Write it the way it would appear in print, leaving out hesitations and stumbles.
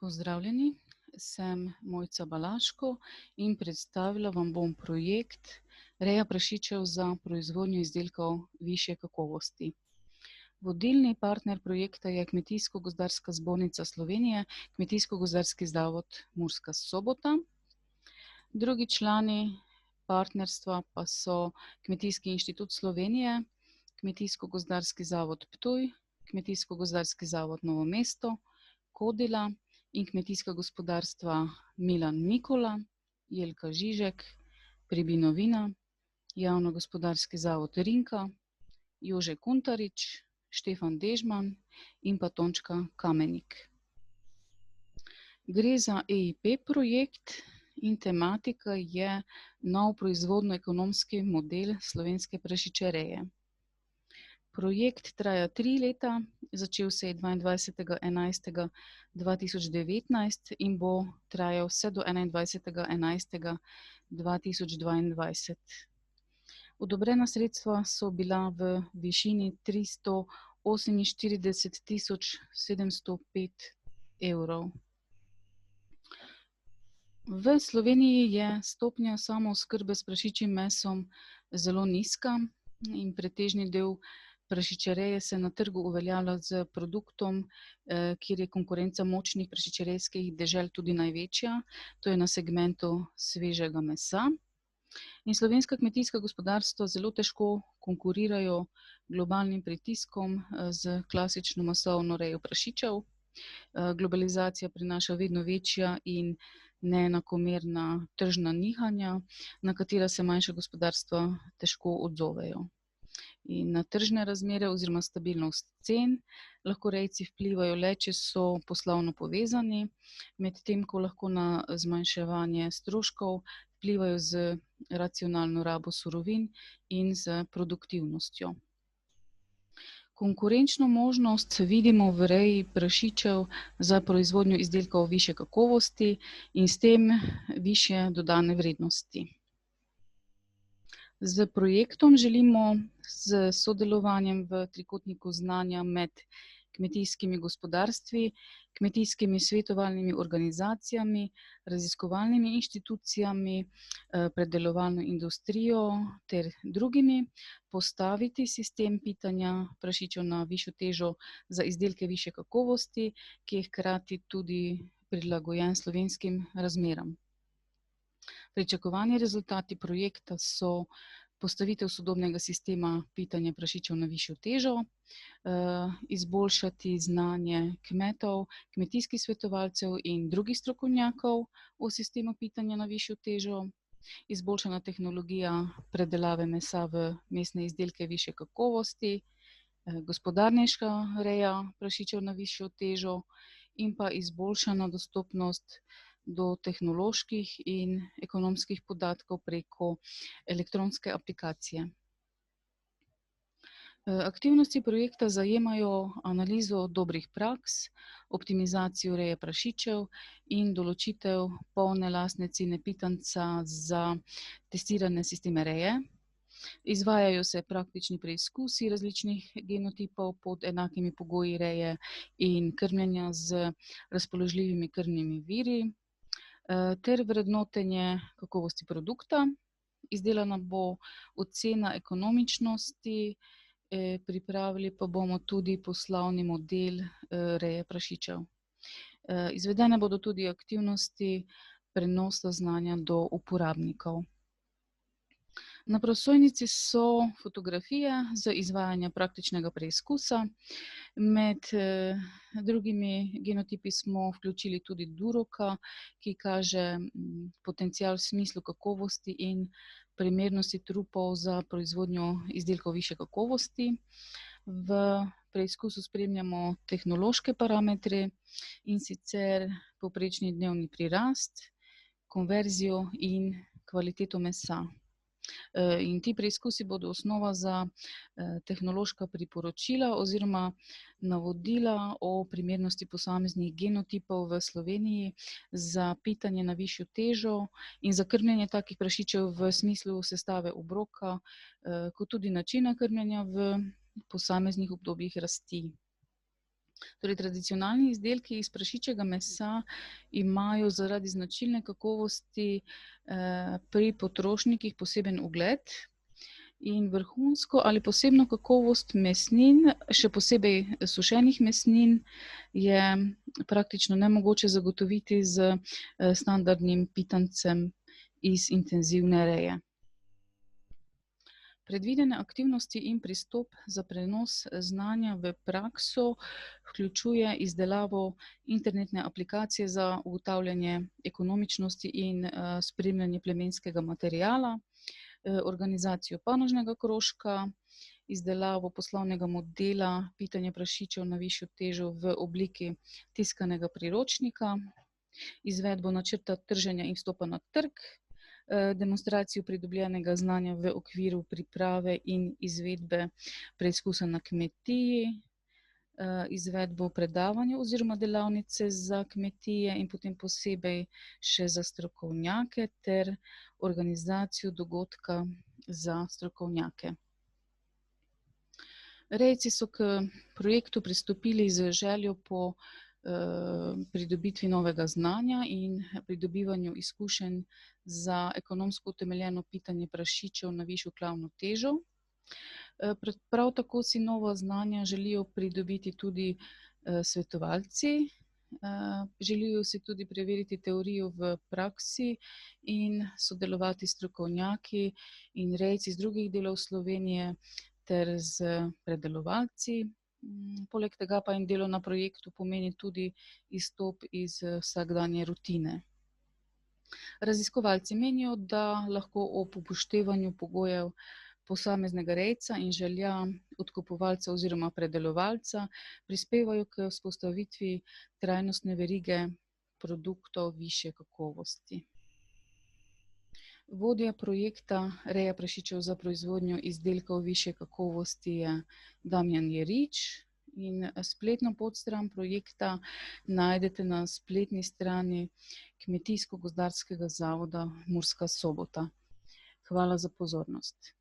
Pozdravljeni, sem Mojca Balaško in predstavila vam bom projekt reja prašičev za proizvodnjo izdelkov višje kakovosti. Vodilni partner projekta je Kmetijsko-gozdarska zbornica Slovenije, Kmetijsko-gozdarski zavod Murska Sobota. Drugi člani partnerstva pa so Kmetijski inštitut Slovenije, Kmetijsko-gozdarski zavod Ptuj, Kmetijsko-gozdarski zavod Novo mesto, Kodela in kmetijska gospodarstva Milan Mikola, Jelka Žižek, Pribinovina, Javno-gospodarski zavod Rinka, Jože Kuntarič, Štefan Dežman in pa Tončka Kamenik. Gre za EIP projekt in tematika je nov proizvodno-ekonomski model slovenske prašičereje. Projekt traja 3 leta, začel se je 22.11.2019 in bo trajal vse do 21.11.2022. Odobrena sredstva so bila v višini 348.705 evrov. V Sloveniji je stopnja samooskrbe s prašičjim mesom zelo nizka in pretežni del prašičereje se na trgu uveljavlja z produktom, kjer je konkurenca močnih prašičerejskih dežel tudi največja, to je na segmentu svežega mesa. In slovenska kmetijska gospodarstva zelo težko konkurirajo globalnim pritiskom z klasično masovno rejo prašičev. Globalizacija prinaša vedno večja in neenakomerna tržna nihanja, na katera se manjša gospodarstva težko odzovejo. In na tržne razmere oziroma stabilnost cen lahko rejci vplivajo le, če so poslovno povezani, medtem ko lahko na zmanjševanje stroškov vplivajo z racionalno rabo surovin in z produktivnostjo. Konkurenčno možnost vidimo v reji prašičev za proizvodnjo izdelkov višje kakovosti in s tem višje dodane vrednosti. Z projektom želimo s sodelovanjem v trikotniku znanja med kmetijskimi gospodarstvi, kmetijskimi svetovalnimi organizacijami, raziskovalnimi inštitucijami, predelovalno industrijo ter drugimi postaviti sistem pitanja prašičev na višjo težo za izdelke višje kakovosti, ki je hkrati tudi prilagojen slovenskim razmeram. Pričakovani rezultati projekta so postavitev sodobnega sistema pitanja prašičev na višjo težo, izboljšati znanje kmetov, kmetijskih svetovalcev in drugih strokovnjakov o sistemu pitanja na višjo težo, izboljšana tehnologija predelave mesa v mesne izdelke višje kakovosti, gospodarnejša reja prašičev na višjo težo in pa izboljšana dostopnost do tehnoloških in ekonomskih podatkov preko elektronske aplikacije. Aktivnosti projekta zajemajo analizo dobrih praks, optimizacijo reje prašičev in določitev polne lastne cene pitanca za testirane sisteme reje. Izvajajo se praktični preizkusi različnih genotipov pod enakimi pogoji reje in krmljenja z razpoložljivimi krmnimi viri, ter vrednotenje kakovosti produkta. Izdelana bo ocena ekonomičnosti, pripravili pa bomo tudi poslovni model reje prašičev. Izvedene bodo tudi aktivnosti prenosa znanja do uporabnikov. Na prosojnici so fotografije za izvajanje praktičnega preizkusa. Med drugimi genotipi smo vključili tudi duroka, ki kaže potencial v smislu kakovosti in primernosti trupov za proizvodnjo izdelkov višje kakovosti. V preizkusu spremljamo tehnološke parametre, in sicer povprečni dnevni prirast, konverzijo in kvaliteto mesa. In ti preizkusi bodo osnova za tehnološka priporočila oziroma navodila o primernosti posameznih genotipov v Sloveniji za pitanje na višjo težo in za krmljenje takih prašičev v smislu sestave obroka, kot tudi načina krmljenja v posameznih obdobjih rasti. Torej, tradicionalni izdelki iz prašičjega mesa imajo zaradi značilne kakovosti pri potrošnikih poseben ugled in vrhunsko ali posebno kakovost mesnin, še posebej sušenih mesnin, je praktično nemogoče zagotoviti s standardnim pitancem iz intenzivne reje. Predvidene aktivnosti in pristop za prenos znanja v prakso vključuje izdelavo internetne aplikacije za ugotavljanje ekonomičnosti in spremljanje plemenskega materiala, organizacijo panožnega krožka, izdelavo poslovnega modela pitanja prašičev na višjo težo v obliki tiskanega priročnika, izvedbo načrta trženja in vstopa na trg, demonstracijo pridobljenega znanja v okviru priprave in izvedbe preizkusa na kmetiji, izvedbo predavanja oziroma delavnice za kmetije in potem posebej še za strokovnjake ter organizacijo dogodka za strokovnjake. Rejci so k projektu pristopili z željo po pridobitvi novega znanja in pridobivanju izkušenj za ekonomsko utemeljeno pitanje prašičev na višjo klavno težo. Prav tako si nova znanja želijo pridobiti tudi svetovalci, želijo si tudi preveriti teorijo v praksi in sodelovati strokovnjaki in rejci iz drugih delov Slovenije ter z predelovalci. Poleg tega pa jim delo na projektu pomeni tudi izstop iz vsakdanje rutine. Raziskovalci menijo, da lahko ob upoštevanju pogojev posameznega rejca in želja odkupovalca oziroma predelovalca prispevajo k vzpostavitvi trajnostne verige produktov višje kakovosti. Vodja projekta reja prašičev za proizvodnjo izdelkov višje kakovosti je Damjan Jerič in spletno podstran projekta najdete na spletni strani Kmetijsko-gozdarskega zavoda Murska Sobota. Hvala za pozornost.